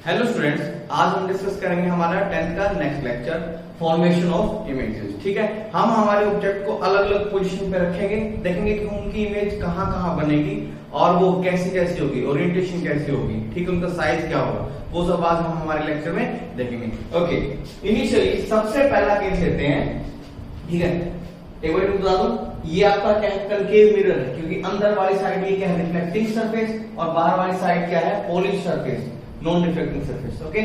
Hello students, आज हम discuss करेंगे हमारा 10th का next lecture formation of images. ठीक है, हम हमारे ऑब्जेक्ट को अलग अलग पोजीशन पे रखेंगे, देखेंगे कि उनकी इमेज कहाँ कहाँ बनेगी और वो कैसी कैसी होगी, ओरिएंटेशन कैसी होगी, ठीक है, उनका साइज क्या होगा, वो सब आज हम हमारे लेक्चर में देखेंगे। ओके, इनिशियली सबसे पहला केस लेते हैं। ठीक है, एक बार बता दूं, ये आपका क्या है, कनकेव मिरर है, क्योंकि अंदर वाली साइड ये क्या है, रिफ्लेक्टिंग सरफेस, और बाहर वाली साइड क्या है, polish surface, non reflecting surface. Okay,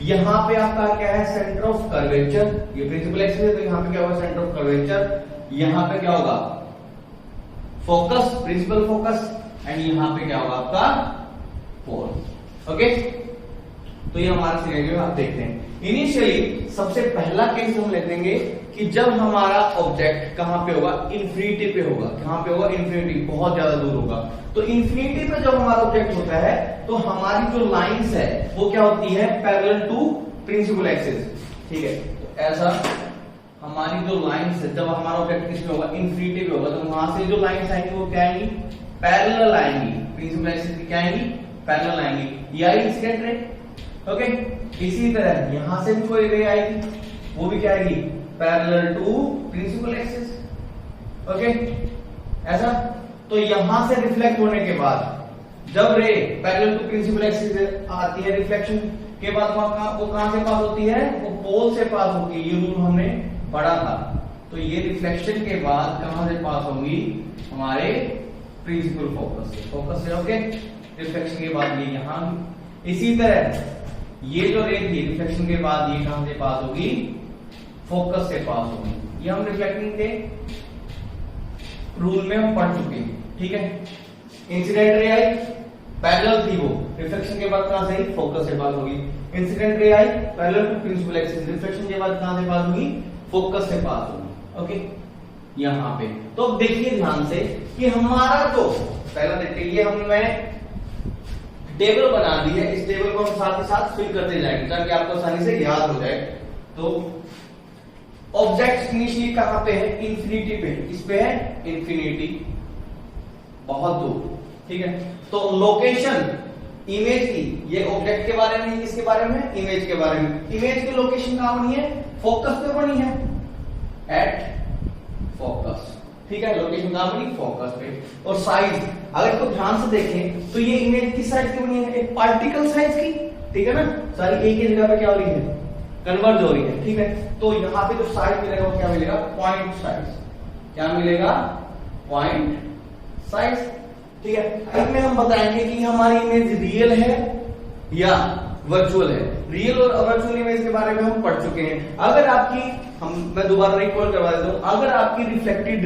यहाँ पे आपका क्या है, सेंटर ऑफ कर्वेचर, ये प्रिंसिपल एक्सिस है, तो यहाँ पे क्या होगा, सेंटर ऑफ कर्वेचर, यहाँ पे क्या होगा, फोकस, प्रिंसिपल फोकस, एंड यहाँ पे क्या होगा आपका पोल। ओके, तो ये हमारा सिनेरियो आप देखते हैं। इनिशियली सबसे पहला केस हम लेंगे कि जब हमारा ऑब्जेक्ट कहां पे होगा, इन्फिनिटी पे होगा। कहां पे होगा, इन्फिनिटी, बहुत ज्यादा दूर होगा। तो इन्फिनिटी पे जब हमारा ऑब्जेक्ट होता है तो हमारी जो लाइंस है वो क्या होती है, पैरेलल टू प्रिंसिपल एक्सिस। ठीक है, तो ऐसा हमारी जो लाइंस है, जब हमारा ऑब्जेक्ट किस पे होगा, इन्फिनिटी पे होगा, तो वहां से जो लाइंस आएंगी वो क्या आएंगी, पैरेलल आएंगी, प्रिंसिपल एक्सिस की क्या आएंगी, पैरेलल आएंगी। यही इंसिडेंट रे। ओके, इसी तरह यहां से भी कोई रे आएगी, वो भी क्या आएगी, parallel to principal axis. Okay, ऐसा। तो यहां से रिफ्लेक्ट होने के बाद जब रे पैरेलल टू प्रिंसिपल एक्सिस आती है, रिफ्लेक्शन के बाद वो कहां से पास होती है, वो पोल से पास होती है। ये रूल हमने पढ़ा था। तो ये रिफ्लेक्शन के बाद कहां से पास होंगी, हमारे प्रिंसिपल फोकस से, फोकस से। ओके, रिफ्लेक्शन के बाद ये यहां, इसी तरह ये जो रे थी रिफ्लेक्शन के बाद ये कहां से पास होगी, फोकस से पास होगी। ये हम रिफ्लेक्टिंग के रूल में हम पढ़ चुके हैं। ठीक है, इंसिडेंट रे आई, पैरेलल थी वो, रिफ्लेक्शन के बाद कहां से, फोकस से पास होगी। इंसिडेंट रे आई, parallel to principal axis, reflection के बाद कहां से पास होगी, फोकस से पास होगी। ओके, यहां पे तो देखिए ध्यान से कि हमारा जो पहला देखते, ये हमने टेबल बना दी है, इस टेबल को हम साथ ही साथ फिल करते जाएंगे ताकि आपको आसानी से याद हो जाए। तो ऑब्जेक्ट इनिशियली कहां पे है, इन्फिनिटी पे, इस पे है इन्फिनिटी, बहुत दूर। ठीक है, तो लोकेशन इमेज की, ये ऑब्जेक्ट के बारे में, किसके बारे में, इमेज के बारे में। इमेज की लोकेशन कहां बनी है, फोकस पे बनी है, एट फोकस। ठीक है, लोकेशन कहां बनी, फोकस पे। और साइज, अगर इसको ध्यान से देखें तो ये इमेज किस साइज की बनी है, एक पार्टिकल साइज की। ठीक है ना, सारी एक ही जगह पे क्या हो रही है, कन्वर्ज हो रही है। ठीक है, तो यहाँ पे जो साइज मिलेगा वो क्या मिलेगा, पॉइंट साइज। क्या मिलेगा, पॉइंट साइज। ठीक है, इसमें हम बताएंगे कि हमारी इमेज रियल है या वर्चुअल है। रियल और वर्चुअल इमेज के बारे में हम पढ़ चुके हैं। अगर आपकी, मैं दोबारा रिकॉल करवा देता हूं, अगर आपकी रिफ्लेक्टेड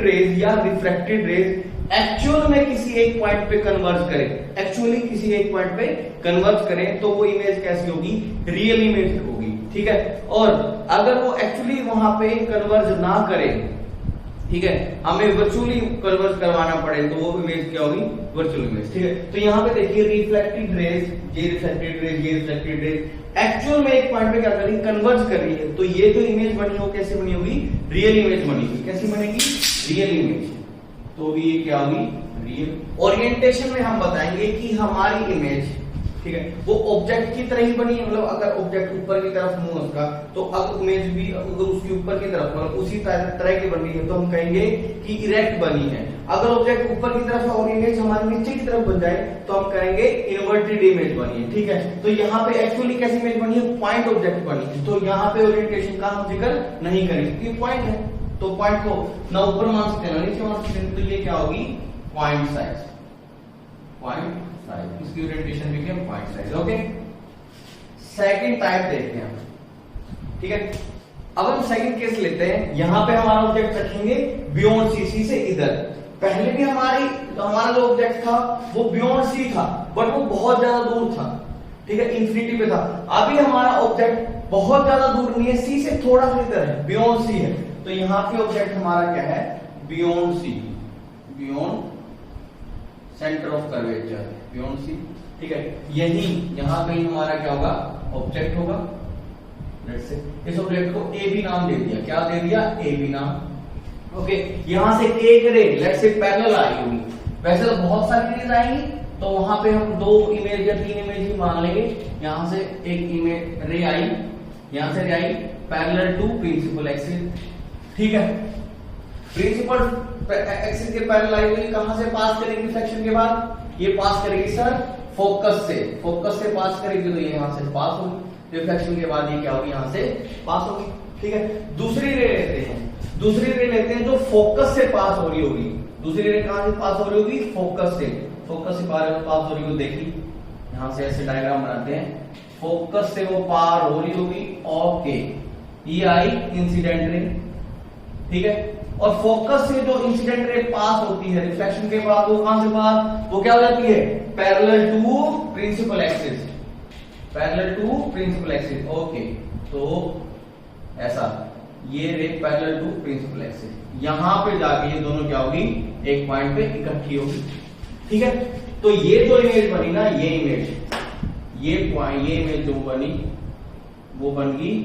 रेज या रिफ्रैक्टेड रेज एक्चुअल में किसी एक पॉइंट पे कन्वर्ज करें, एक्चुअली किसी एक पॉइंट पे कन्वर्ज करें, तो वो इमेज कैसी होगी, रियल इमेज होगी। ठीक है, और अगर वो एक्चुअली वहां पे कन्वर्ज ना करे, ठीक है, हमें वर्चुअली कन्वर्ज करवाना पड़े, तो वो इमेज क्या होगी, वर्चुअल इमेज। ठीक है, तो यहाँ पे देखिए रिफ्लेक्टेड रेज, ये रिफ्लेक्टेड रेज, ये रिफ्लेक्टेड रेज एक्चुअल में एक पॉइंट पे क्या कर रही है, कन्वर्ज कर रही है। तो ये जो इमेज बनी है वो कैसे बनी होगी, रियल इमेज बनेगी। कैसी बनेगी, रियल इमेज। तो भी ये क्या होगी, रियल। ओरिएंटेशन में हम बताएंगे कि हमारी इमेज, ठीक है, वो ऑब्जेक्ट की तरह ही बनी है। मतलब अगर ऑब्जेक्ट ऊपर की तरफ मुंह उसका, तो अब इमेज भी अगर उसकी ऊपर की तरफ, मतलब उसी तरह की बनी है, तो हम कहेंगे कि इरेक्ट बनी है। अगर ऑब्जेक्ट ऊपर की तरफ और इमेज हमारी नीचे की तरफ बन जाए, तो हम कहेंगे इन्वर्टेड इमेज बनी है। ठीक है, तो यहाँ पे एक्चुअली कैसी इमेज बनी है, पॉइंट ऑब्जेक्ट बनी है। तो यहाँ पे ओरिएंटेशन का हम जिक्र नहीं करेंगे क्योंकि पॉइंट है, तो पॉइंट को ना ऊपर मान सकते ना नीचे मान सकते। तो ये क्या होगी, पॉइंट साइज, पॉइंट साइज, इसकी ओरिएंटेशन भी क्या, point size. Okay, second type देखते हैं। ठीक है, अब हम सेकंड केस लेते हैं। यहां पे हमारा ऑब्जेक्ट रखेंगे बियॉन्ड सी से इधर। पहले भी हमारा जो ऑब्जेक्ट था वो बियॉन्ड सी था, बट वो बहुत ज्यादा दूर था। ठीक है, इन्फिनिटी पे था। अभी हमारा ऑब्जेक्ट बहुत ज्यादा दूर नहीं है, सी से थोड़ा सा इधर है, बियॉन्ड सी है। तो यहाँ पे ऑब्जेक्ट हमारा क्या है, beyond C, beyond centre of curvature, beyond C. ठीक है, यही यहाँ पे हमारा क्या होगा, ऑब्जेक्ट होगा। लेट्स से इस ऑब्जेक्ट को ए बी नाम दे दिया। क्या दे दिया, ए बी नाम। ओके, यहां से एक रे लेट्स से पैरेलल आई होगी। वैसे तो बहुत सारी रेज आएंगी, तो वहां पे हम 2 इमेज या 3 इमेज ही मान लेंगे। यहां से एक इमेज रे आई, यहां से रे आई पैरेलल टू प्रिंसिपल एक्सिस, ठीक है। प्रिंसिपल एक्सिस के पैरेलल आई तो ये कहां से पास करेगी रिफ्लेक्शन के बाद? ये पास करेगी सर फोकस से, फोकस से पास करेगी तो ये यहां से पास होगी, रिफ्लेक्शन के बाद ये क्या होगी? यहां से पास होगी, ठीक है। दूसरी रे लेते हैं, दूसरी रे लेते हैं जो फोकस से पास हो रही होगी। दूसरी रे कहां से पास हो रही होगी? फोकस से, फोकस से पास हो रही होगी। देखिए यहां से ऐसे डायग्राम बनाते हैं, फोकस से वो पार हो रही होगी, ओके, ये आई इंसिडेंट रे, ठीक है। और फोकस से जो इंसिडेंट रे पास होती है रिफ्लेक्शन के बाद, वो कहां से पास? वो क्या हो जाती है? Parallel to principal axis, parallel to principal axis, okay. तो ऐसा ये रे पैरेलल टू प्रिंसिपल एक्सिस, यहां पे जाके ये दोनों क्या होगी? एक पॉइंट पे इकट्ठी होगी, ठीक है। तो ये जो इमेज बनी ना, ये इमेज, ये पॉइंट, ये इमेज जो बनी वो बन गई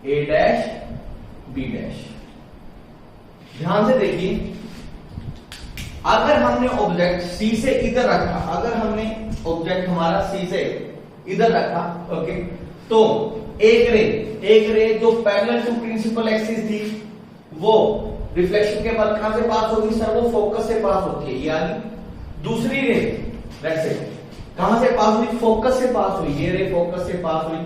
ए डैश बी डैश। ध्यान से देखिए, अगर हमने ऑब्जेक्ट सी से इधर रखा, अगर हमने ऑब्जेक्ट हमारा सी से इधर रखा, ओके, तो एक रे जो पैरेलल टू प्रिंसिपल एक्सिस थी वो रिफ्लेक्शन के बाद कहां से पास होगी सर? वो फोकस से पास होती है, ये आ गई। दूसरी रे वैसे कहां से पास हुई? फोकस से पास हुई, ये रे फोकस से पास हुई।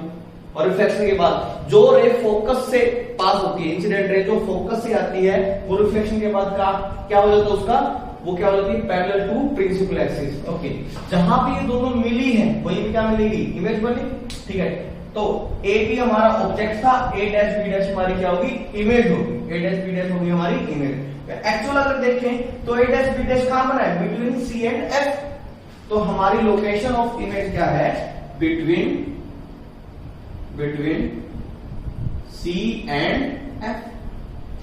और रिफ्लेक्शन के बाद जो रे फोकस से पास होती है, इंसिडेंट रे जो फोकस से आती है, वो रिफ्लेक्शन के बाद का क्या हो जाता है उसका? वो क्या हो जाती है? Parallel to principal axis, okay. जहां पे ये दोनों मिली है वहीं पे क्या मिलेगी? इमेज बनी, ठीक है। तो ए बी हमारा ऑब्जेक्ट था, ए डैश बी डैश हमारी क्या होगी? इमेज होगी, ए डैश बी डैश होगी हमारी इमेज। एक्चुअल अगर देखें तो ए डैश बी डैश कहां बना है? Between C and F. तो हमारी लोकेशन ऑफ इमेज क्या है? Between C and F,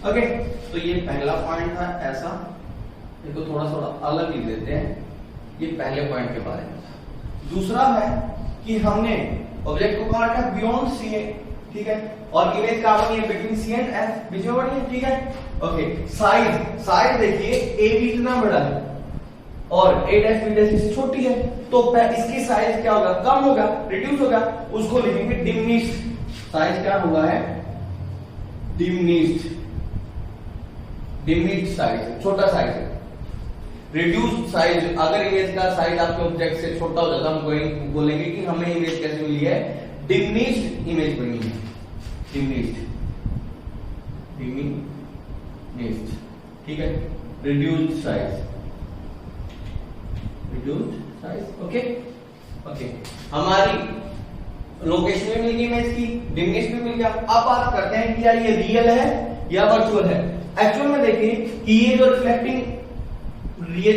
okay. तो ये पहला पॉइंट था ऐसा, इसको थोड़ा अलग लिख देते हैं, ये पहले पॉइंट के बारे में। दूसरा है कि हमने ऑब्जेक्ट को कहां रखा? बियॉन्ड सी ए, ठीक है। और इमेज कहां बनी है? बिटवीन सी एंड एफ, बीच में बनी है, ठीक है, ओके। साइज देखिए, ए बी इतना बड़ा है और ए डैश बी डैश इससे छोटी है, तो इसकी साइज क्या होगा? कम होगा, रिड्यूस होगा, उसको लिखेंगे डिमिनिश्ड। साइज क्या हुआ है? डिमिनिश्ड, डिमिनिश्ड साइज, छोटा साइज है। रिड्यूस्ड साइज, अगर इमेज का साइज आपके ऑब्जेक्ट से छोटा हो जाता है, हम बोलेंगे कि हमें इमेज कैसे मिली है? डिमिनिश्ड इमेज बनी है, डिमिनिश्ड, ठीक है। रिड्यूस्ड साइज, ओके, हमारी लोकेशन में मिल गई इमेज की, डिमिनिश्ड में मिल गया। अब बात करते हैं कि यार ये रियल है या वर्चुअल है। एक्चुअल में देखिए कि ये जो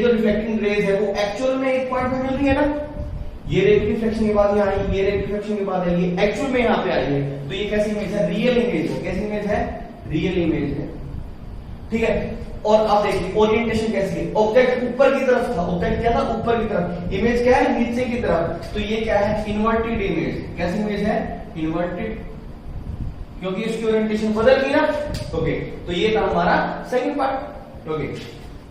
रिफ्लेक्टिंग रेज है वो एक्चुअल में एक पॉइंट में मिल रही है ना, ये रे रिफ्लेक्शन के बाद यहाँ आई, ये रे रिफ्लेक्शन के बाद आई, ये एक्चुअल में यहाँ पे आई है। तो ये कैसी इमेज है? रियल इमेज है। कैसी इमेज है? रियल इमेज है, ठीक है। और आप देखिए ओरिएंटेशन कैसी है? ऑब्जेक्ट ऊपर की तरफ था, ऑब्जेक्ट क्या था? ऊपर की तरफ, इमेज क्या है? नीचे की तरफ। तो ये क्या है? Inverted image. कैसी इमेज है? इन्वर्टेड, क्योंकि इसकी ओरिएंटेशन बदल गई ना, ओके। तो ये था हमारा सेकंड पार्ट, ओके।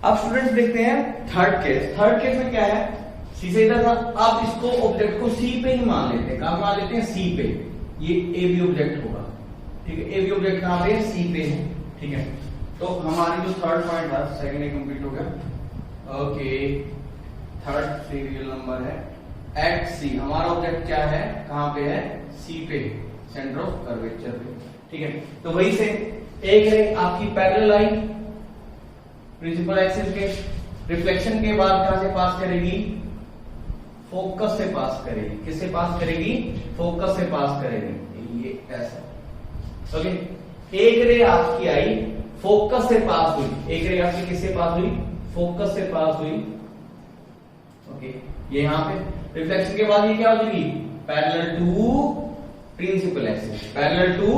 अब स्टूडेंट्स देखते हैं थर्ड केस। थर्ड केस में क्या है? सी से इधर था, आप इसको ऑब्जेक्ट को सी पे ही मान लेते हैं। कहां मान लेते हैं? सी पे। ये ए बी ऑब्जेक्ट होगा, ठीक है। ए बी ऑब्जेक्ट कहां पे है? सी पे है, ठीक है। तो हमारी जो थर्ड पॉइंट था, सेकंड ही कंप्लीट हो गया, ओके। थर्ड सीरियल नंबर है एट सी। हमारा ऑब्जेक्ट क्या है? कहां पे है? सी पे, सेंटर ऑफ कर्वेचर पे, ठीक है। तो वही से एक रे आपकी पैरेलल आई प्रिंसिपल एक्सिस के, रिफ्लेक्शन के बाद कहां से पास करेगी? फोकस से पास करेगी। किससे पास करेगी? फोकस से पास करेगी, ये ऐसा, ओके। एक रे आपकी आई फोकस से पास हुई, एक रे आपकी किससे पास हुई? फोकस से पास हुई, ओके। ये यहां पे रिफ्लेक्शन के बाद ये क्या हो जाएगी? Parallel to principal axis, parallel to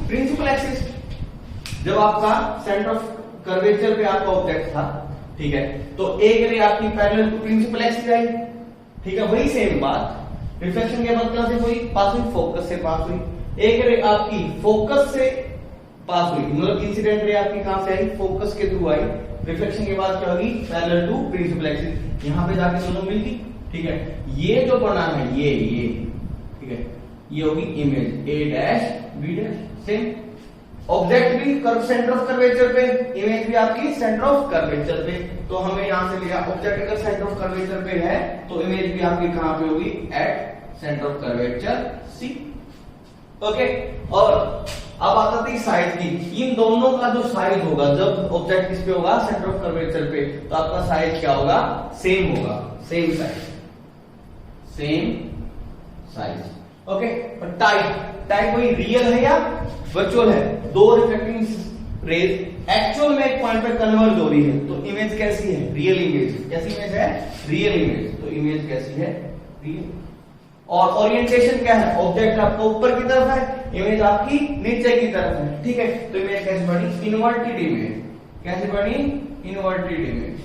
principal axis. जब आपका सेंटर ऑफ कर्वेचर पे आपका ऑब्जेक्ट था, ठीक है, तो एक रे आपकी पैरेलल टू प्रिंसिपल एक्सिस आई, ठीक है। वही सेम बात रिफ्लेक्शन के बाद कहां से हुई? पास हुई, फोकस से पास हुई। एक रे आपकी फोकस से पास हुई, मतलब इंसिडेंट रे आपकी कहां से आई? फोकस के थ्रू आई। रिफ्लेक्शन के बाद क्या होगी? Parallel to principal axis. यहां पे जाके दोनों मिल गई, ठीक है, ये जो बना है ये ठीक है, ये होगी image A dash B dash. Same object भी कर्व सेंटर ऑफ कर्वेचर पे, इमेज भी आपकी सेंटर ऑफ कर्वेचर पे। तो हमें यहां से लिखा ऑब्जेक्ट अगर सेंटर ऑफ कर्वेचर पे है तो इमेज भी आपकी कहां पे होगी, at centre of curvature C. Okay, और अब आता थी साइज की। इन दोनों का जो साइज होगा जब ऑब्जेक्ट किस पे होगा, सेंटर ऑफ कर्वेचर पे, तो आपका साइज क्या होगा, सेम होगा, same size, same size. Okay, और टाइप वही रियल है या वर्चुअल है, दो रिफ्लेक्टिंग रेज एक्चुअल में एक पॉइंट पे कन्वर्ज हो रही है, तो इमेज कैसी है, रियल इमेज। कैसी इमेज है, रियल इमेज। तो इमेज कैसी है, रियल। और ओरिएंटेशन क्या है, ऑब्जेक्ट आपको ऊपर की तरफ है, इमेज आपकी नीचे की तरफ है। ठीक है, तो इमेज कैसे बनी, इन्वर्टेड इमेज। कैसे बनी, इन्वर्टेड इमेज।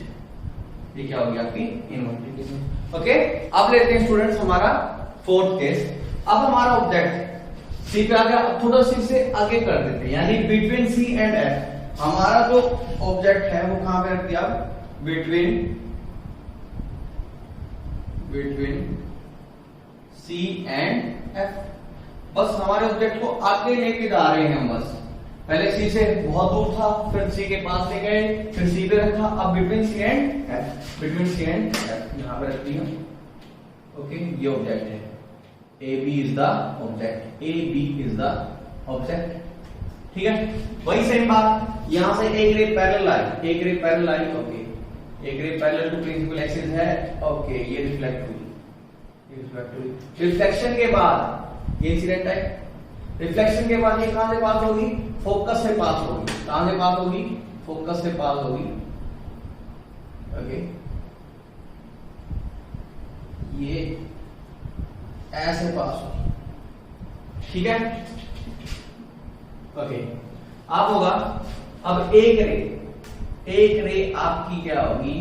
ये क्या हो गया आपकी इन्वर्टेड इमेज। ओके, अब लेते हैं स्टूडेंट्स हमारा फोर्थ केस। अब हमारा ऑब्जेक्ट सी पे आ गया, थोड़ा सी से आगे कर देते हैं, यानी बिटवीन सी एंड एफ। हमारा जो ऑब्जेक्ट है वो कहां पे रख दिया, बिटवीन सी एंड एफ। बस हमारे ऑब्जेक्ट को आगे लेके जा रहे हैं हम। बस पहले सी से बहुत दूर था, फिर सी के पास ले गए, फिर सी पे रखा, अब between C and F, between C and F यहां पे रख दिया। ओके, ये ऑब्जेक्ट है, AB is the object, AB is the object। ठीक है, वही सेम बात यहां से एक रे पैरेलल लाइन, एक रे पैरेलल लाइन। ओके, एक ray parallel to principal axis है। ओके, ये रिफ्लेक्ट हुई, रिफ्लेक्शन के बाद ये इंसिडेंट है, रिफ्लेक्शन के बाद ये कहां से पास होगी, फोकस से पास होगी। कहां से पास होगी, फोकस से पास होगी। ओके, ये ऐसे पास होगी। ठीक है, ओके, अब होगा, अब एक रे आपकी क्या होगी,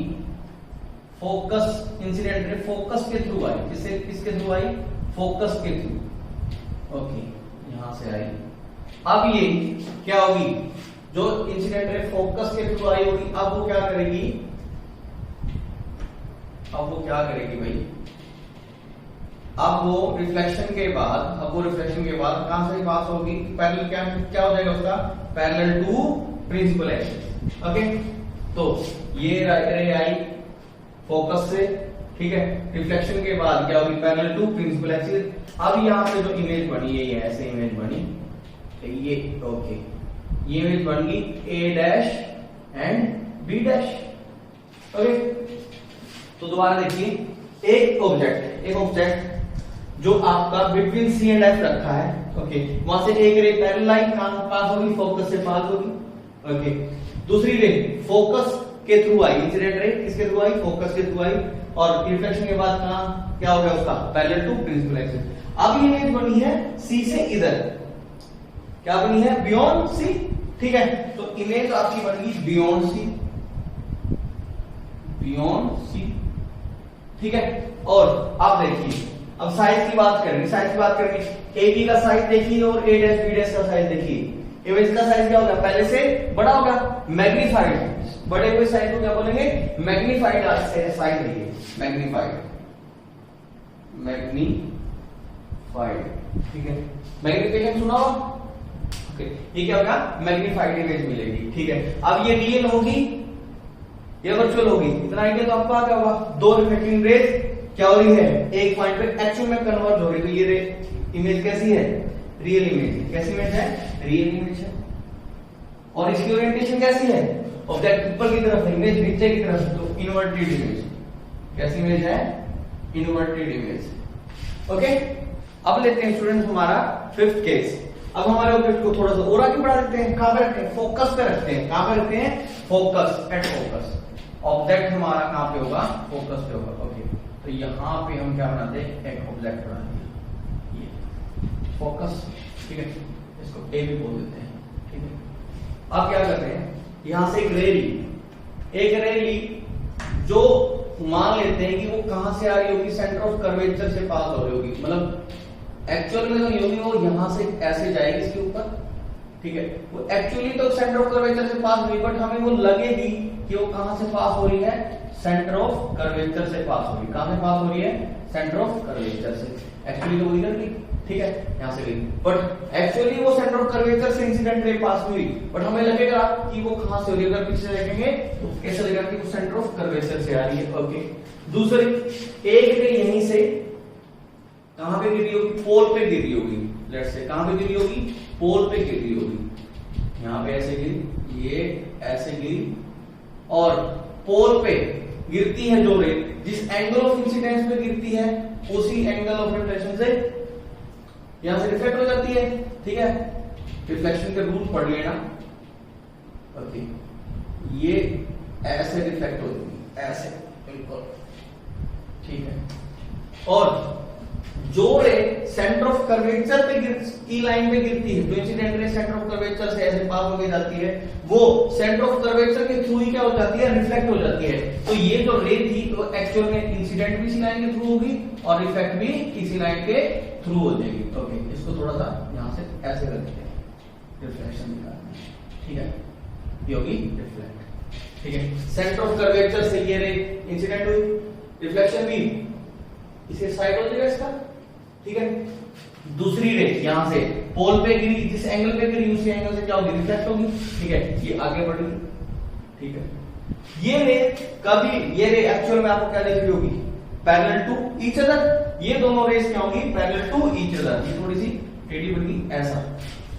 फोकस इंसिडेंट रे फोकस के थ्रू आई। किससे, किसके थ्रू आई, फोकस के थ्रू। ओके, यहां से आई। अब ये क्या होगी, जो इंसिडेंट रे फोकस के थ्रू आई होगी, अब वो क्या करेगी, अब वो क्या करेगी भाई, अब वो रिफ्लेक्शन के बाद कहां से पास होगी, पैरेलल क्या हो जाएगा उसका, parallel to principal axis. Okay, तो ये रे आई फोकस से, ठीक है, रिफ्लेक्शन के बाद क्या होगी, पैरेलल टू प्रिंसिपल एक्सिस। अब यहां पे जो इमेज बनी है, ये ऐसे इमेज बनी, ये ओके, ये इमेज बन गई A dash and B dash. Okay, तो दोबारा देखिए, एक ऑब्जेक्ट जो आपका बिटवीन सी एंड एफ रखा है। ओके, वहां से एक रे पैरेलल लाइन कहां पास होगी, फोकस से पास होगी। ओके, दूसरी रे फोकस के थ्रू आई, इंसिडेंट रे किसके थ्रू आई, फोकस के थ्रू आई, और रिफ्लेक्शन के बाद कहां क्या हो गया उसका, पैरेलल टू प्रिंसिपल एक्सिस। अब ये इमेज बनी है सी से इधर, क्या बनी है, बियॉन्ड सी। ठीक है, तो इमेज आपकी बन गई बियॉन्ड सी, ठीक है। और आप देखिए, अब साइज की बात करेंगे, ए बी का साइज देखिए और ए डैश बी डैश का साइज देखिए। इमेज का साइज क्या होगा, पहले से बड़ा होगा, मैग्नीफाइड। बड़े हुए साइज को क्या बोलेंगे, मैग्नीफाइड साइज है, मैग्नीफाइड। ठीक है, मैग्निफिकेशन सुना हो, ओके, ये क्या होगा, मैग्नीफाइड इमेज मिलेगी। ठीक है, अब ये रियल होगी, ये वर्चुअल होगी, इतना आइडिया तो आपको आ गया होगा। दो रिफ्लेक्टिंग रेज क्या हो रही है, एक पॉइंट पे एक्चुअल में कन्वर्ट हो रही है, तो ये इमेज कैसी है, रियल इमेज। कैसी इमेज है, रियल इमेज है। और इसकी ओरिएंटेशन कैसी है, ऑब्जेक्ट ऊपर की तरफ है, इमेज नीचे की तरफ, तो इन्वर्टेड इमेज। कैसी इमेज है, इन्वर्टेड इमेज। ओके, अब लेते हैं स्टूडेंट्स हमारा फिफ्थ केस। अब हमारे ऑब्जेक्ट को थोड़ा सा और आगे बढ़ा देते हैं, कहां पे रखते हैं, फोकस पे रखते हैं। कहां पे रखते हैं, फोकस, एट फोकस। ऑब्जेक्ट हमारा कहां पे होगा, फोकस पे होगा। ओके, तो यहां पे हम क्या बनाते हैं, एक ऑब्जेक्ट बनाते हैं, ये फोकस। ठीक है, इसको ए भी बोल देते हैं। ठीक है, अब क्या करते हैं, यहां से एक रे ली, जो मान लेते हैं कि वो कहां से आ रही होगी, सेंटर ऑफ कर्वेचर से पास हो रही होगी। मतलब एक्चुअल में जो नहीं होगी, वो यहां से ऐसे जाएगी इसके ऊपर। ठीक है, वो एक्चुअली तो सेंटर ऑफ कर्वेचर से पास हुई, बट हमें वो लगेगी कि वो कहां से पास हो रही है, सेंटर ऑफ कर्वेचर से पास हो रही है। कहां से पास हो रही है? सेंटर ऑफ कर्वेचर से। एक्चुअली तो वो इधर थी, ठीक है, यहां से गई, बट एक्चुअली वो सेंटर ऑफ कर्वेचर से इंसिडेंट रे पास हुई, बट हमें लगेगा कि वो कहां से हो रही है। अगर पीछे देखेंगे तो ऐसा लगेगा कि वो सेंटर ऑफ कर्वेचर से आ रही है। ओके, दूसरी एक रे यहीं से कहां पे गिरी होगी? पोल पे गिरी होगी। लेट्स से कहां पे गिरी होगी? पोल पे गिरी होगी। यहां पे ऐसे गिरी, ये ऐसे गिरी, और पोल पे गिरती है जो रे, जिस एंगल ऑफ इंसिडेंस पे गिरती है उसी एंगल ऑफ रिफ्लेक्शन से यहां से रिफ्लेक्ट हो जाती है। ठीक है, रिफ्लेक्शन के रूल पढ़ लेना। ओके, ये ऐसे रिफ्लेक्ट होती है, ऐसे बिल्कुल, ठीक है। और जो रे सेंटर ऑफ कर्वेचर पे की लाइन पे गिरती है, जो incident ray centre of curvature से ऐसे पास होके जाती है, वो सेंटर ऑफ कर्वेचर के थ्रू ही क्या हो जाती है? रिफ्लेक्ट हो जाती है। तो ये जो रे थी तो एक्चुअल में इंसिडेंट भी इसी लाइन के थ्रू होगी और रिफ्लेक्ट भी इसी लाइन के थ्रू हो जाएगी। ओके, इसको थोड़ा सा यहां से ऐसे कर देते हैं, रिफ्लेक्शन निकालना है, ठीक है, ये होगी रिफ्लेक्ट। ठीक है, सेंटर ऑफ कर्वेचर से ये रे इंसिडेंट हुई, रिफ्लेक्शन भी इसे साइड हो जाएगा इसका, ठीक है। दूसरी रे यहां से पोल पे गिरी, जिस एंगल पे गिरी उसी एंगल से क्या होगी? रिफ्लेक्ट होगी, ठीक है, ये आगे बढ़ेगी, ठीक है। ये रे कभी, ये रे एक्चुअल में आपको क्या दिख रही होगी? Parallel to each other. ये दोनों रेस क्या होंगी? Parallel to each other. ये थोड़ी सी टेढ़ी बढ़ी ऐसा,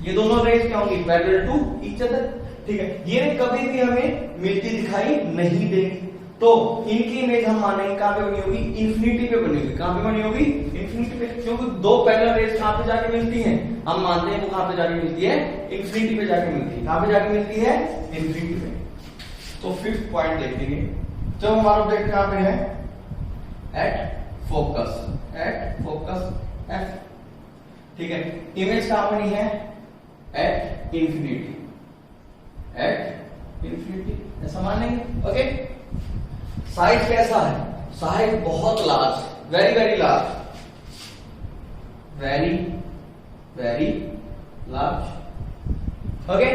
ये दोनों रेस क्या होंगी? पैरेलल टू ईच अदर, ठीक है। ये रे कभी भी हमें मिलती दिखाई नहीं देगी, तो इनकी इमेज हम मानेंगे कहां पे बनी होगी? इंफिनिटी पे बनी होगी। कहां पे बनी होगी? इंफिनिटी पे, क्योंकि दो पैरेलल रेस कहां पे जाके मिलती हैं? हम मानते हैं वो कहां पे जाके मिलती है? इंफिनिटी पे जाके मिलती है। कहां पे जाके मिलती है? इंफिनिटी पे। तो फिफ्थ पॉइंट देखेंगे, जब हमारा ऑब्जेक्ट कहां पे है? At focus, at focus F, ठीक है। इमेज कहां बनी है? एट इंफिनिटी, एट इंफिनिटी, ऐसा मान लेंगे। ओके, साइज कैसा है? साइज बहुत large, very very large, very very large. Okay,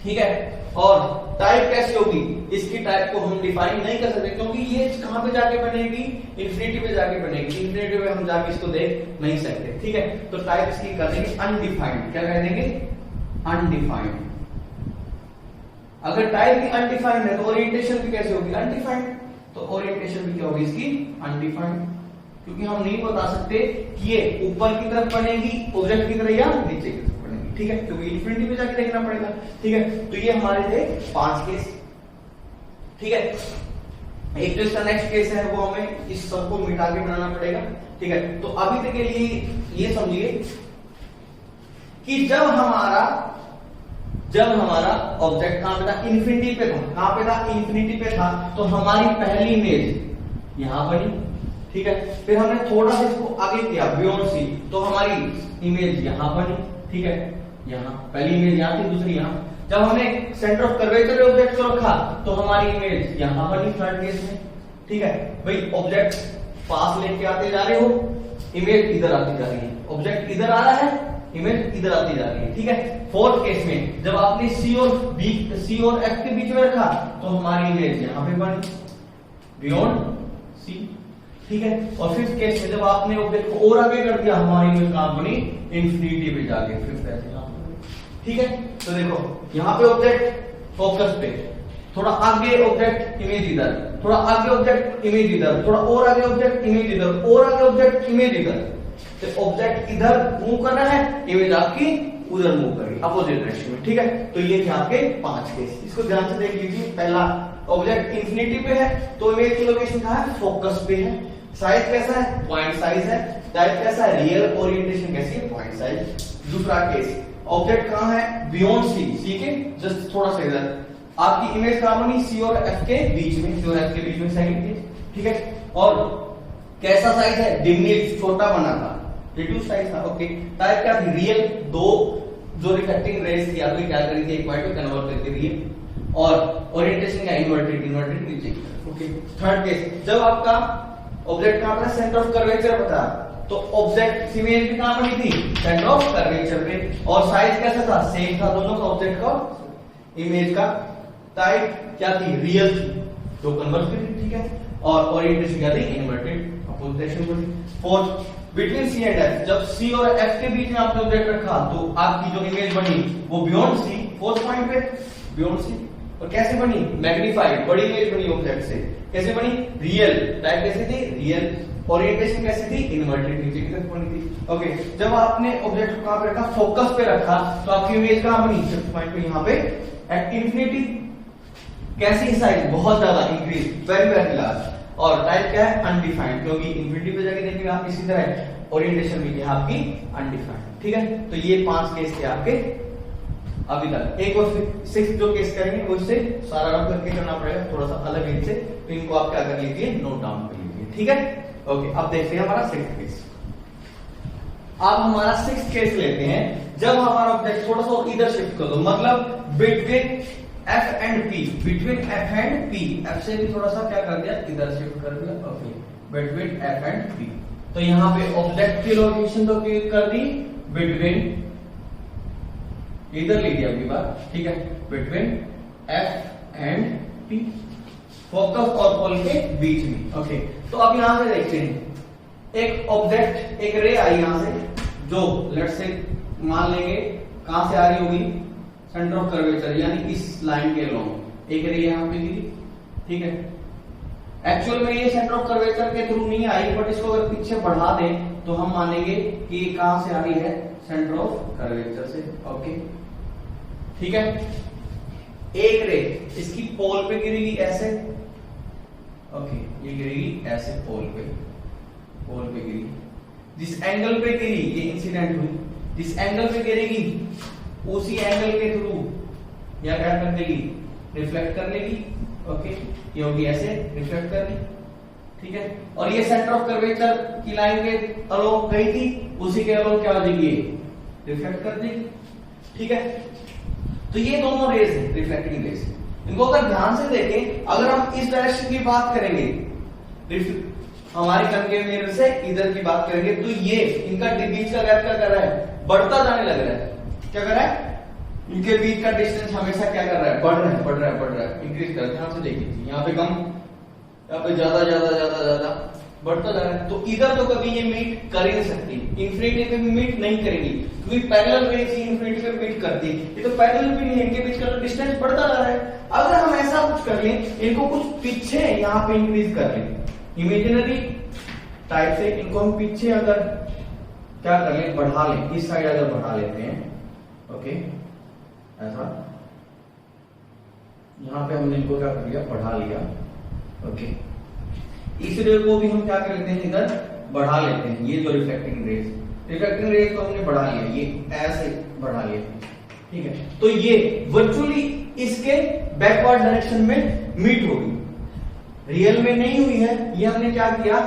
ठीक है। और टाइप कैसी होगी? इसकी टाइप को हम डिफाइन नहीं कर सकते, क्योंकि ये कहां पे जाके बनेगी? इंफिनिटी पे जाके बनेगी। इंफिनिटी पे हम जाके इसको देख नहीं सकते, ठीक है। तो टाइप इसकी कर देंगे अनडिफाइंड। क्या कह देंगे? अनडिफाइंड। अगर टाइप भी अनडिफाइंड है तो ओरिएंटेशन भी कैसे होगी? अनडिफाइंड। तो ओरिएंटेशन भी क्या होगी इसकी? अनडिफाइंड, क्योंकि हम नहीं बता सकते कि ये ऊपर की तरफ बनेगी ऑब्जेक्ट की तरह या नीचे की तरफ बनेगी, ठीक है, क्योंकि इंफिनिटी पे जाके देखना पड़ेगा, ठीक है। तो ये हमारे थे 5 केस, ठीक है। एक जो इसका नेक्स्ट केस है वो हमें इस सबको मिटा के बनाना पड़ेगा, ठीक है। तो अभी तक के लिए ये समझिए कि जब हमारा ऑब्जेक्ट कहां पे था? इंफिनिटी पे था। कहां पे था? इंफिनिटी पे था। तो हमारी पहली इमेज यहां बनी, ठीक है। फिर हमने थोड़ा सा इसको आगे किया बियॉन्ड सी, तो हमारी इमेज यहां बनी, ठीक है, यहां पहली इमेज यहां थी, दूसरी यहां। जब हमने सेंटर ऑफ कर्वेचर ऑब्जेक्ट को रखा तो हमारी इमेज यहां बनी थर्ड केस में, ठीक है। भाई ऑब्जेक्ट पास लेके आते जा रहे हो, इमेज इधर आती जा रही है, ऑब्जेक्ट इधर आ रहा है, इमेज इधर आती जा रही है, ठीक है। फोर्थ केस में जब आपने सी और एफ के बीच में रखा तो हमारी इमेज यहां पे बनी बियॉन्ड सी, ठीक है। और फिफ्थ केस में जब आपने ऑब्जेक्ट को और आगे कर दिया, हमारी इमेज कहां बनी? इंफिनिटी पे जाके, फिफ्थ ऐसे यहां पर, ठीक है। तो देखो यहां पे ऑब्जेक्ट फोकस पे, थोड़ा आगे ऑब्जेक्ट इमेज इधर, थोड़ा आगे ऑब्जेक्ट इमेज इधर, थोड़ा और आगे ऑब्जेक्ट इमेज इधर, और आगे ऑब्जेक्ट इमेज इधर। तो ऑब्जेक्ट इधर मूव कर रहा है, इमेज आपकी उधर मूव कर रही है अपोजिट डायरेक्शन में, ठीक है। तो ये थे आपके 5 केस, इसको ध्यान से देख लीजिए। पहला, ऑब्जेक्ट इंफिनिटी पे है तो इमेज की लोकेशन कहां है? फोकस पे है। साइज कैसा है? पॉइंट साइज है। टाइप कैसा है? रियल। ओरिएंटेशन कैसी है? Point size. दूसरा केस, ऑब्जेक्ट कहां है? बियॉन्ड सी, सी के जस्ट थोड़ा सा इधर। आपकी इमेज कहां बनी? सी और एफ के बीच में, सी और एफ के बीच में सेकंड केस, ठीक है। और कैसा साइज है? डिमिनिश, छोटा बना था, रिड्यूस साइज था, ओके। टाइप क्या थी? रियल। दो जो रिफ्लेक्टिंग रेज थी आपकी क्या करी थी? एक पॉइंट को कन्वर्ट करके रियल। और ओरिएंटेशन क्या? इन्वर्टेड, इन्वर्टेड नीचे की तरफ, ओके। थर्ड केस, जब आपका ऑब्जेक्ट कहां पर? सेंटर ऑफ कर्वेचर बता, तो ऑब्जेक्ट इमेज भी कहां बनी थी? सेंटर ऑफ कर्वेचर पे। और साइज कैसा था? सेम था दोनों का, ऑब्जेक्ट का इमेज का। टाइप क्या थी? रियल थी। दो कन्वर्ज कर दी, ठीक है, और ओरिएंटेशन क्या दी, इन्वर्टेड अपोजिट डायरेक्शन को दी। Fourth, between C and F, जब सी और एफ के बीच में आपने ऑब्जेक्ट रखा तो आपकी जो इमेज बनी वो बियॉन्ड सी, फोर्थ पॉइंट पे बियॉन्ड सी, और कैसे बनी, मैग्नीफाइड, बड़ी इमेज बनी ऑब्जेक्ट से, कैसे बनी, रियल, टाइप कैसे थी, रियल, ओरिएंटेशन कैसे थी, इन्वर्टेड, नीचे की तरफ बनी थी। ओके, जब आपने ऑब्जेक्ट को कहां पे रखा, फोकस पे रखा, तो आपकी इमेज कहां बनी, फिफ्थ पॉइंट पे यहां पे एट इंफिनिटी, कैसी साइज, बहुत ज्यादा इंक्रीज, वेरी वेरी लार्ज, और टाइप क्या है, अनडिफाइंड, क्योंकि इंफिनिटी पे जाके देखेंगे आप इसी तरह ओरिएंटेशन भी है आपकी अनडिफाइंड, ठीक है। तो ये 5 केस थे आपके अभी तक। एक और 6 जो केस करेंगे वो इससे सारा रब करके करना पड़ेगा, थोड़ा सा अलग इनसे, तो इनको आप क्या कर लीजिए, नोट डाउन कर लीजिए, ठीक है। ओके, अब देखते हैं हमारा 6th केस। अब हमारा 6th केस लेते हैं, जब हमारा ऑब्जेक्ट थोड़ा सा इधर शिफ्ट कर दो, मतलब between F and P, between F and P, F से भी थोड़ा सा क्या कर दिया, इधर शिफ्ट कर दिया, okay, between F and P, तो यहां पे ऑब्जेक्ट की लोकेशन तो कर दी बिटवीन, इधर ले लिया अगली बार, ठीक है, between F and P, focus और पोल के बीच में, ओके। तो अब यहां से देखते हैं, एक ऑब्जेक्ट, एक रे आई यहां से, जो लेट से मान लेंगे कहां से आ रही होगी, सेंटर ऑफ कर्वेचर यानी इस लाइन के लॉन्ग एक रे यहां पे गिरी, ठीक है। एक्चुअल में ये सेंटर ऑफ कर्वेचर के थ्रू नहीं आई, बट इसको अगर पीछे बढ़ा दें तो हम मानेंगे कि ये कहां से आ रही है, सेंटर ऑफ कर्वेचर से, ओके, ठीक है। एक रे इसकी पोल पे गिरेगी ऐसे, ओके, ये गिरेगी ऐसे पोल पे गिरी, जिस एंगल पे गिरी ये इंसिडेंट हुई, जिस एंगल पे गिरेगी उसी एंगल के थ्रू या क्या कर देगी, रिफ्लेक्ट कर लेगी, ओके, ये होगी ऐसे रिफ्लेक्ट कर ली, ठीक है। और ये सेंटर ऑफ कर्वेचर की लाइन के अलोंग गई थी, उसी के अलोंग क्या हो जाएगी, रिफ्लेक्ट कर देगी, ठीक है। तो ये दोनों रेज है, रिफ्लेक्टिंग रेज, इनको अगर ध्यान से देखें, अगर हम इस डायरेक्शन की बात करेंगे, हमारे कनकेव मिरर से इधर की बात करेंगे, तो ये इनका बीच का गैप क्या कर रहा है, बढ़ता जाने लग रहा है, क्या कर रहा है, इनके बीच का डिस्टेंस हमेशा क्या कर रहा है, बढ़ रहा है, इंक्रीज कर, ध्यान से देखिए, यहाँ पे कम, यहाँ पे ज्यादा बढ़ता जा रहा है। तो इधर तो कभी ये मीट कर ही नहीं सकती, इंफिनिटी पे भी मीट नहीं करेगी, क्योंकि पैरेलल रेज ही इंफिनिटी पे मीट करती है, ये तो पैरेलल भी नहीं है, इनके बीच का डिस्टेंस बढ़ता जा रहा है। अगर हम ऐसा कुछ कर लें, इनको कुछ पीछे यहाँ पे इंक्रीज कर लें, इमेजिनरी टाइप से इनको हम पीछे अगर क्या कर लें, बढ़ा लें, इस साइड अगर बढ़ा लेते हैं, ओके, ऐसा, यहां पे हमने इनको क्या कर लिया, बढ़ा लिया, ओके। इस रे को भी हम क्या कर लेते हैं, इधर बढ़ा लेते हैं, ये जो रिफ्लेक्टिंग रेज को हमने बढ़ा लिया, ये ऐसे बढ़ा लिया, ठीक है। तो ये वर्चुअली इसके बैकवर्ड डायरेक्शन में मीट होगी, रियल में नहीं हुई है, ये हमने क्या किया,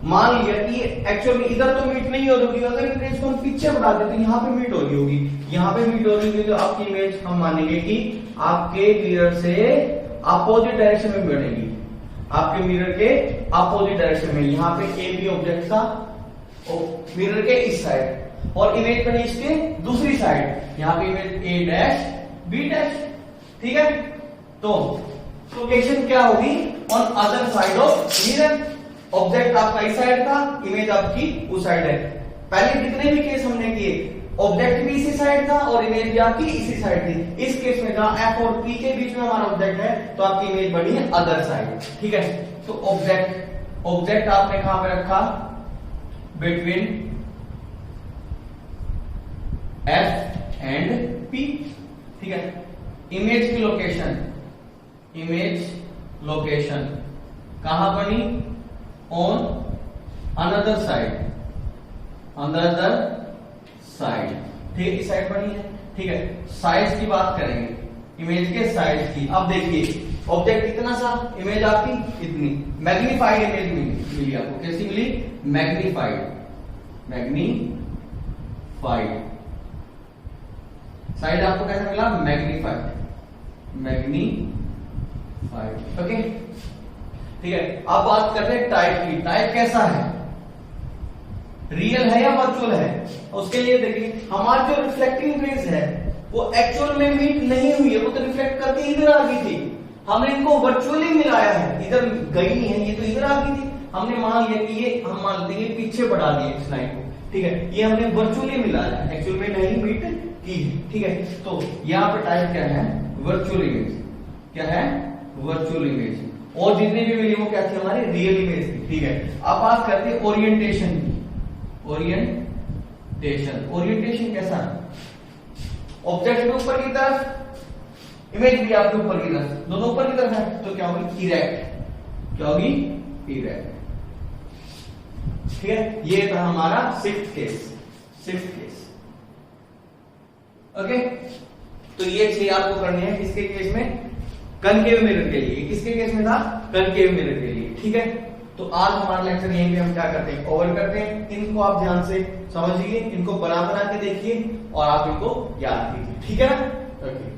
मान लिया कि एक्चुअली इधर तो मीट नहीं हो रही, अगर इन रेज को हम पीछे बढ़ा देते हैं, यहाँ पे मीट हो रही होगी, यहाँ पे मीट हो रही होगी, तो आपकी इमेज हम मानेंगे कि आपके मिरर से अपोजिट डायरेक्शन में बढ़ेगी, आपके मिरर के अपोजिट डायरेक्शन में, यहाँ पे ए बी ऑब्जेक्ट था मिरर के इस साइड, और इमेज बनी इसके दूसरी साइड, यहाँ पे image A dash B dash, ठीक है। तो लोकेशन क्या होगी, on other side of mirror, object आपका इस साइड था, इमेज आपकी उस साइड है। पहले जितने भी केस हमने किए, ऑब्जेक्ट भी इसी साइड था और इमेज भी आपकी इसी साइड थी। इस केस में जहां एफ और पी के बीच में हमारा ऑब्जेक्ट है, तो आपकी इमेज बनी है अदर साइड, ठीक है। तो ऑब्जेक्ट आपने कहां पे रखा, बिटवीन एफ एंड पी, ठीक है। इमेज की लोकेशन कहां बनी, ऑन अनदर साइड, ठीक है, इस साइड बनी है, ठीक है। साइज की बात करेंगे, इमेज के साइज की। अब देखिए ऑब्जेक्ट इतना सा, इमेज आपकी इतनी, मैग्नीफाइड इमेज मिली आपको, कैसी मिली, मैग्नीफाइड, साइड आपको कैसा मिला, मैग्नीफाइड, ओके, ठीक है। अब बात करते हैं टाइप की, टाइप कैसा है, रियल है या वर्चुअल है। उसके लिए देखिए, हमारी जो रिफ्लेक्टिंग रेज है वो एक्चुअल में मीट नहीं हुई है, वो तो रिफ्लेक्ट करके इधर आ गई थी, हमने इनको वर्चुअली मिलाया है, इधर गई नहीं है, ये तो इधर आ गई थी, हमने मान लिया कि ये हम मानते हैं पीछे बढ़ा दिए इस लाइन को, ठीक है, ये हमने वर्चुअली मिलाया है, एक्चुअल में नहीं मीट की है, ठीक है। तो यहाँ पे टाइप क्या है, वर्चुअल इमेज, क्या है, वर्चुअल इमेज, और जितनी भी मिली वो क्या थी, हमारी रियल इमेज थी, ठीक है। अब बात करते हैं ओरिएंटेशन की, ओरिएंटेशन, ओरिएंटेशन कैसा है, ऑब्जेक्ट के ऊपर की तरफ, इमेज भी आपके ऊपर की तरफ, दोनों ऊपर की तरफ है, तो क्या होगी, इरेक्ट, क्या होगी, इरेक्ट, ठीक है। ये था हमारा सिक्स्थ केस, ओके। तो ये 6 आपको करनी है, किसके केस में, कनकेव मिरर के लिए, किसके केस में था, कनकेव मिरर के लिए, ठीक है। तो आज हमारा लेक्चर यहीं पे हम क्या करते हैं, ओवर करते हैं। इनको आप ध्यान से समझिए, इनको बना के देखिए और आप इनको याद कीजिए, ठीक है ना, ओके।